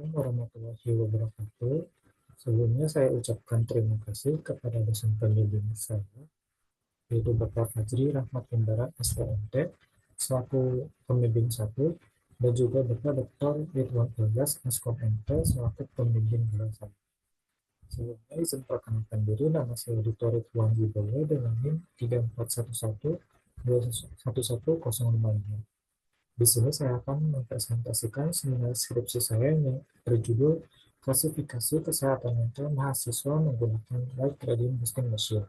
Assalamualaikum warahmatullahi wabarakatuh. Sebelumnya saya ucapkan terima kasih kepada dosen pembimbing saya, yaitu Bapak Fajri Rahmat Umbara, STMT, selaku pembimbing 1, dan juga Bapak Dr. Ridwan Ilyas, Askom MT, selaku pembimbing 2. Sebelumnya izin perkenalkan diri, nama saya Dr. Ridwan Wibowo dengan NIM 3411211055. Di sini saya akan mempresentasikan seminar skripsi saya yang berjudul Klasifikasi Kesehatan Mental Mahasiswa Menggunakan Light Reading Boosting Machine.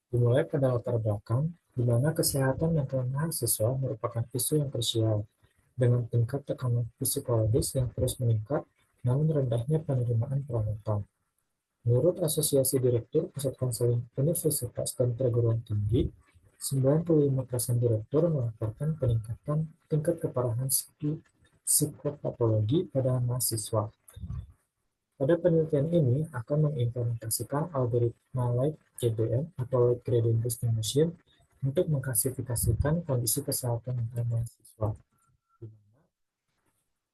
Dimulai pada latar belakang, di mana kesehatan mental mahasiswa merupakan isu yang krusial, dengan tingkat tekanan psikologis yang terus meningkat, namun rendahnya penerimaan perawatan. Menurut Asosiasi Direktur Pusat Konseling Universitas dan Perguruan Tinggi, 95% direktur melaporkan peningkatan tingkat keparahan psikopatologi pada mahasiswa. Pada penelitian ini akan mengimplementasikan algoritma Light GBM atau Light Gradient Boosting Machine untuk mengklasifikasikan kondisi kesehatan mental mahasiswa.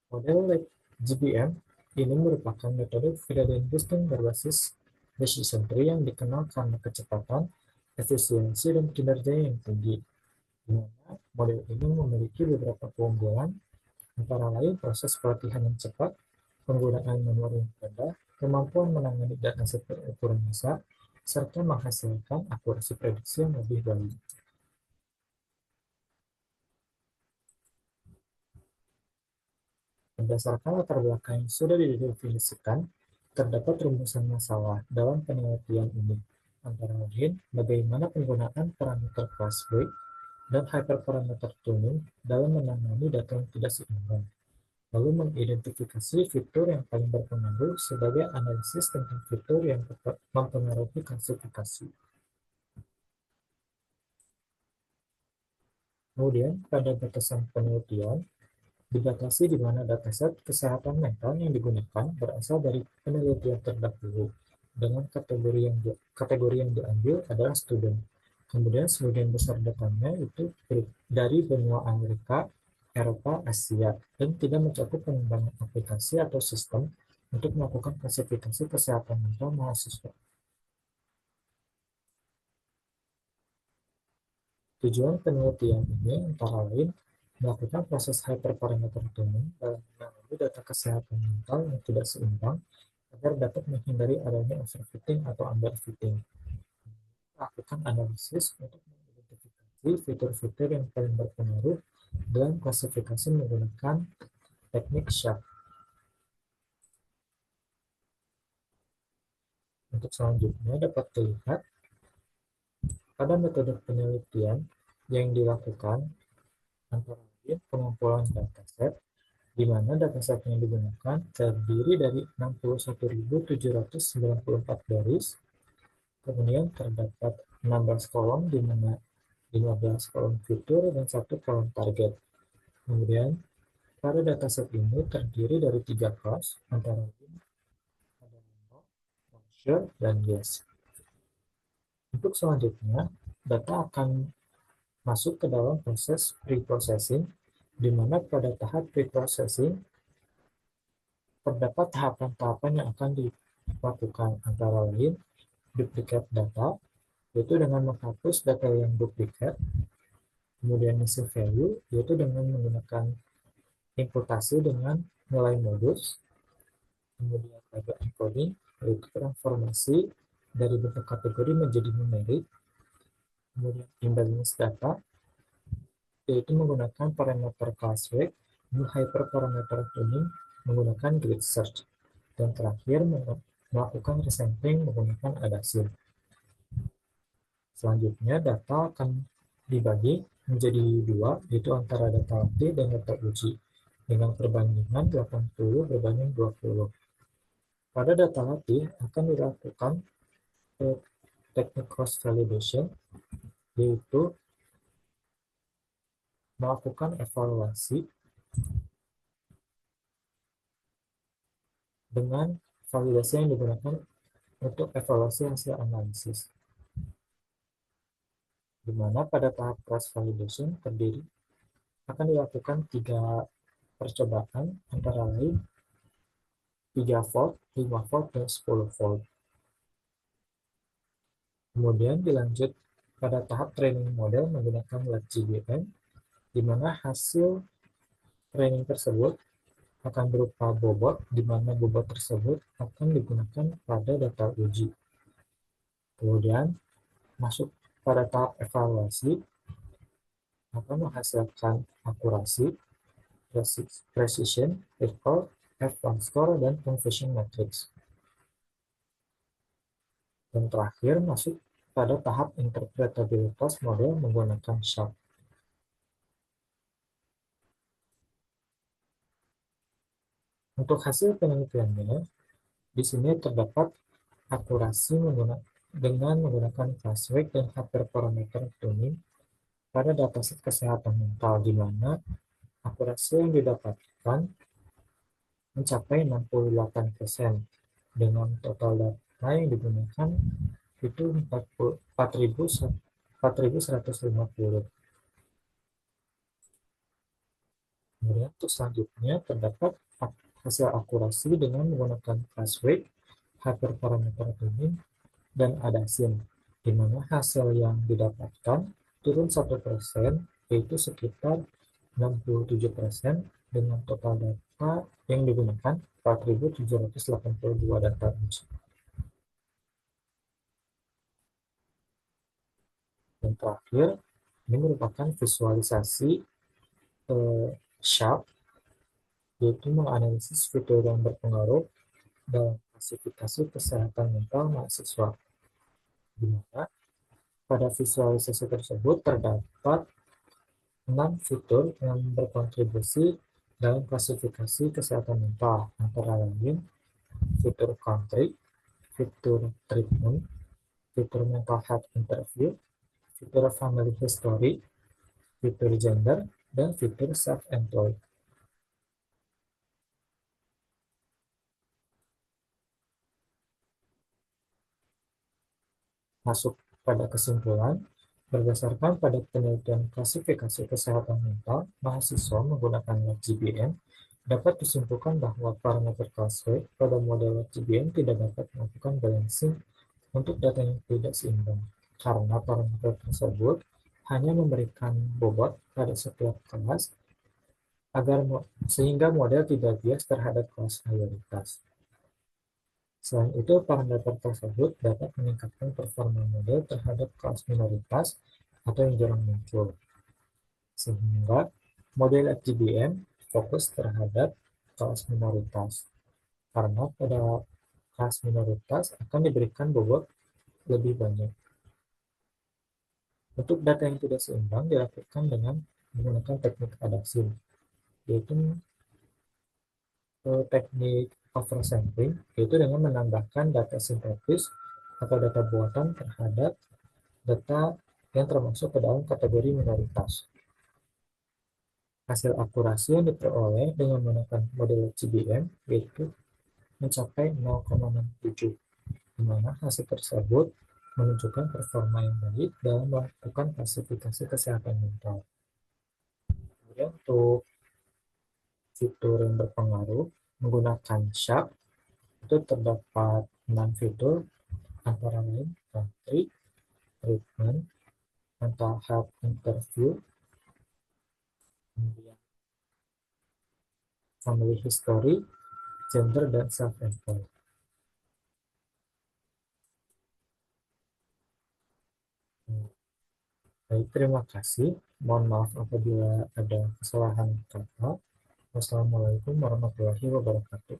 Model Light GBM ini merupakan metode gradient boosting berbasis decision tree yang dikenal karena kecepatan, efisiensi, dan kinerja yang tinggi. Di mana model ini memiliki beberapa keunggulan, antara lain proses pelatihan yang cepat, penggunaan memori yang rendah, kemampuan menangani data ukuran besar, serta menghasilkan akurasi prediksi yang lebih baik. Berdasarkan latar belakang yang sudah didefinisikan, terdapat rumusan masalah dalam penelitian ini, antara lain bagaimana penggunaan parameter class weight dan hyperparameter tuning dalam menangani data yang tidak seimbang, lalu mengidentifikasi fitur yang paling berpengaruh sebagai analisis tentang fitur yang mempengaruhi klasifikasi. Kemudian, pada batasan penelitian, dibatasi di mana dataset kesehatan mental yang digunakan berasal dari penelitian terdahulu, dengan kategori yang diambil adalah student. Kemudian sebagian besar datanya itu dari benua Amerika, Eropa, Asia, dan tidak mencakup pengembangan aplikasi atau sistem untuk melakukan klasifikasi kesehatan mental mahasiswa. Tujuan penelitian ini antara lain melakukan proses hyperparameter tuning dalam menangani data kesehatan mental yang tidak seimbang agar dapat menghindari adanya overfitting atau underfitting. Lakukan analisis untuk mengidentifikasi fitur-fitur yang paling berpengaruh dalam klasifikasi menggunakan teknik SHAP. Untuk selanjutnya dapat dilihat pada metode penelitian yang dilakukan antara lain pengumpulan dataset, di mana dataset yang digunakan terdiri dari 61.794 baris, kemudian terdapat 16 kolom di mana 15 kolom fitur dan 1 kolom target. Kemudian pada dataset ini terdiri dari 3 kelas, antara lain ada no, sure, dan yes. Untuk selanjutnya, data akan masuk ke dalam proses pre-processing, di mana pada tahap pre-processing terdapat tahapan-tahapan yang akan dilakukan, antara lain duplicate data, yaitu dengan menghapus data yang duplicate, kemudian missing value, yaitu dengan menggunakan imputasi dengan nilai modus, kemudian data encoding, yaitu transformasi dari bentuk kategori menjadi numerik, kemudian imbalance data, yaitu menggunakan parameter class weight, hyperparameter tuning menggunakan grid search, dan terakhir melakukan resampling menggunakan ADASIN. Selanjutnya data akan dibagi menjadi dua, yaitu antara data latih dan data uji, dengan perbandingan 80 berbanding 20. Pada data latih akan dilakukan teknik cross validation, yaitu melakukan evaluasi dengan validasi yang digunakan untuk evaluasi hasil analisis, di mana pada tahap cross validation terdiri akan dilakukan 3 percobaan, antara lain 3 volt, 5 volt, dan 10 volt. Kemudian dilanjut pada tahap training model menggunakan LabGBM, di mana hasil training tersebut akan berupa bobot, di mana bobot tersebut akan digunakan pada data uji. Kemudian masuk pada tahap evaluasi, akan menghasilkan akurasi, precision, recall, F1 score, dan conversion matrix. Dan terakhir masuk pada tahap interpretabilitas model menggunakan SHAP. Untuk hasil penelitiannya, di sini terdapat akurasi dengan menggunakan class weight dan hyperparameter tuning pada dataset kesehatan mental, di mana akurasi yang didapatkan mencapai 68%, dengan total data yang digunakan itu 4.150. Kemudian untuk selanjutnya terdapat hasil akurasi dengan menggunakan class weight, hyperparameter tuning, dan ADASYN, di mana hasil yang didapatkan turun 1%, yaitu sekitar 67%, dengan total data yang digunakan 4.782 data uji. Dan terakhir, ini merupakan visualisasi SHARP, yaitu menganalisis fitur yang berpengaruh dalam klasifikasi kesehatan mental mahasiswa, di mana pada visualisasi tersebut terdapat 6 fitur yang berkontribusi dalam klasifikasi kesehatan mental, antara lain fitur country, fitur treatment, fitur mental health interview, fitur family history, fitur gender, dan fitur self-employed. Masuk pada kesimpulan, berdasarkan pada penelitian klasifikasi kesehatan mental mahasiswa menggunakan LabGBM, dapat disimpulkan bahwa parameter class weight pada model LabGBM tidak dapat melakukan balancing untuk data yang tidak seimbang, karena parameter tersebut hanya memberikan bobot pada setiap kelas sehingga model tidak bias terhadap kelas mayoritas. Selain itu, parameter tersebut dapat meningkatkan performa model terhadap kelas minoritas atau yang jarang muncul. Sehingga model FGBM fokus terhadap kelas minoritas, karena pada kelas minoritas akan diberikan bobot lebih banyak. Untuk data yang tidak seimbang dilakukan dengan menggunakan teknik ADASYN, yaitu teknik oversampling, yaitu dengan menambahkan data sintetis atau data buatan terhadap data yang termasuk ke dalam kategori minoritas. Hasil akurasi yang diperoleh dengan menggunakan model GBM yaitu mencapai 0,67, di mana hasil tersebut menunjukkan performa yang baik dalam melakukan klasifikasi kesehatan mental. Kemudian untuk fitur yang berpengaruh menggunakan SHAP, itu terdapat 6 fitur, antara lain country, treatment, mental health interview, kemudian family history, gender, dan self-employed. Baik, terima kasih. Mohon maaf apabila ada kesalahan kata. Wassalamualaikum warahmatullahi wabarakatuh.